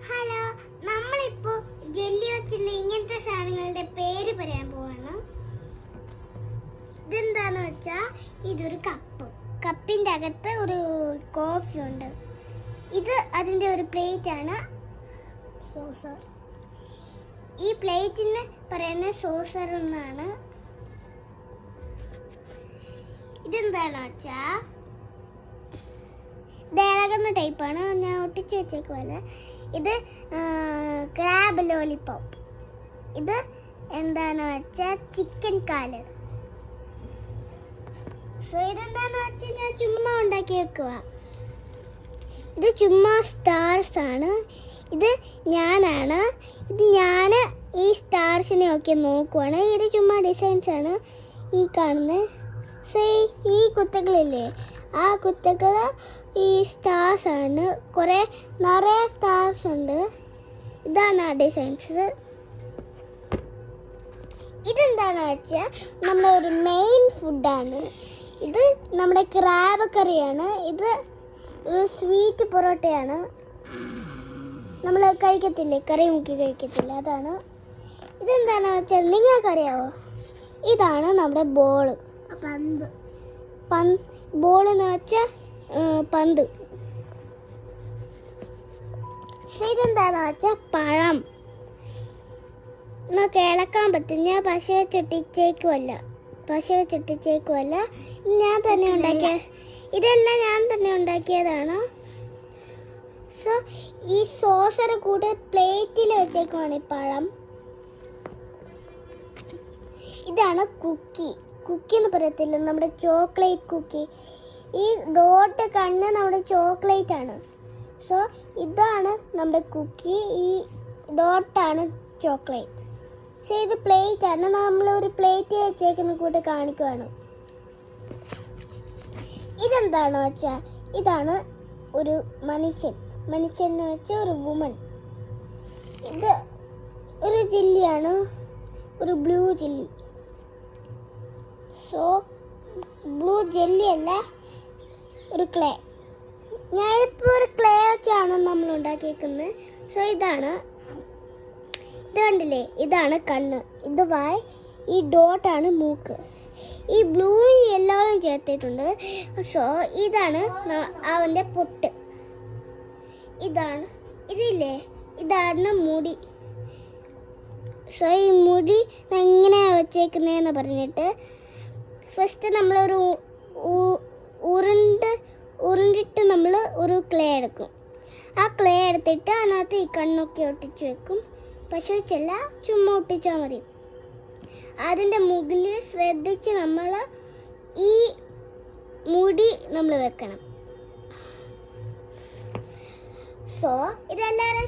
Hello, നമ്മളിപ്പോ jelly വെച്ചുള്ള ഇങ്ങനത്തെ സാധനങ്ങളുടെ പേര് പറയാൻ പോവാണ്. ഇതെന്താന്ന് വെച്ചാ ഇതൊരു കപ്പിന്റെ അകത്ത് ഒരു കോഫി ഉണ്ട്. ഇത് അതിന്റെ ഒരു പ്ലേറ്റ് ആണ്, സോസർ. ഈ പ്ലേറ്റിന് പറയുന്ന സോസർ എന്നാണ്. ഇതെന്താന്ന് വെച്ചാ ഇളകുന്ന ടൈപ്പാണ്, ഞാൻ ഒട്ടിച്ച് വെച്ചേക്കുമല്ലേ. ഇത് ക്രാബ് ലോലിപോപ്പ്. ഇത് എന്താന്ന് വെച്ചാൽ ചിക്കൻ കാല്. സോ ഇതെന്താന്ന് വെച്ചാൽ ഞാൻ ചുമ്മാ ഉണ്ടാക്കി വെക്കുക. ഇത് ചുമ്മാ സ്റ്റാർസ് ആണ്. ഇത് ഞാനാണ്. ഇത് ഞാൻ ഈ സ്റ്റാർസിനെ ഒക്കെ നോക്കുവാണ്. ഇത് ചുമ്മാ ഡിസൈൻസ് ആണ് ഈ കാണുന്നത്. സോ ഈ കുത്തകളില്ലേ, ആ കുത്തകൾ ഈ സ്റ്റാർസ് ആണ്. നിറയെ സ്റ്റാർസ് ഉണ്ട്. ഇതാണ് ആ ഡിസൈൻസ്. ഇതെന്താണെന്ന് വെച്ചാൽ നമ്മുടെ ഒരു മെയിൻ ഫുഡാണ്. ഇത് നമ്മുടെ ക്രാബ് കറിയാണ്. ഇത് ഒരു സ്വീറ്റ് പൊറോട്ടയാണ്. നമ്മൾ കഴിക്കത്തില്ലേ, കറി മുക്കി കഴിക്കത്തില്ല, അതാണ്. ഇതെന്താണെന്ന് വെച്ചാൽ നിങ്ങൾക്കറിയാവോ, ഇതാണ് നമ്മുടെ ബോള്, ബോൾ എന്ന് വെച്ചാൽ പന്ത്. ഇതെന്താന്ന് വെച്ചാൽ പഴം. നമുക്ക് ഇളക്കാൻ പറ്റും. ഞാൻ പശ വെച്ചൊട്ടിച്ചേക്കുമല്ല, ഞാൻ തന്നെ ഉണ്ടാക്കിയ, ഇതെല്ലാം ഞാൻ തന്നെ ഉണ്ടാക്കിയതാണ്. സോ ഈ സോസർ കൂടെ പ്ലേറ്റിൽ വെച്ചേക്കുവാണ് ഈ പഴം. ഇതാണ് കുക്കി എന്ന് പറയത്തില്ല, നമ്മുടെ ചോക്ലേറ്റ് കുക്കി. ഈ ഡോട്ട് കണ്ണ് നമ്മുടെ ചോക്ലേറ്റ് ആണ്. സോ ഇതാണ് നമ്മുടെ കുക്കി, ഈ ഡോട്ടാണ് ചോക്ലേറ്റ്. സോ ഇത് പ്ലേറ്റ് ആണ്, നമ്മൾ ഒരു പ്ലേറ്റ് വെച്ചേക്കുന്ന കൂട്ട് കാണിക്കുവാണ്. ഇതെന്താണെന്ന് വെച്ചാൽ ഇതാണ് ഒരു മനുഷ്യൻ എന്ന് വെച്ചാൽ ഒരു വുമൺ. ഇത് ഒരു ജെല്ലിയാണ്, ഒരു blue jelly. So blue jelly അല്ല, ഒരു ക്ലേ. ഞാനിപ്പോൾ ഒരു ക്ലേ വെച്ചാണ് നമ്മൾ ഉണ്ടാക്കിയേക്കുന്നത്. സോ ഇത് കണ്ടില്ലേ, ഇതാണ് കണ്ണ്, ഇത് വായ്, ഈ ഡോട്ടാണ് മൂക്ക്. ഈ ബ്ലൂ യെല്ലോയും ചേർത്തിട്ടുണ്ട്. സോ ഇതാണ് അവൻ്റെ പൊട്ട്. ഇതാണ് മുടി. സോ ഈ മുടി എങ്ങനെയാണ് വെച്ചേക്കുന്നതെന്ന് പറഞ്ഞിട്ട്, ഫസ്റ്റ് നമ്മളൊരു ഉരുണ്ടിട്ട് നമ്മൾ ഒരു ക്ലേ എടുക്കും. ആ ക്ലേ എടുത്തിട്ട് അതിനകത്ത് ഈ കണ്ണൊക്കെ ഒട്ടിച്ച് വെക്കും. പക്ഷെ വെച്ചല്ല, ചുമ്മാ ഒട്ടിച്ചാൽ മതി. അതിൻ്റെ മുകളിൽ ശ്രദ്ധിച്ച് നമ്മൾ ഈ മുടി നമ്മൾ വെക്കണം. സോ ഇതെല്ലാവരും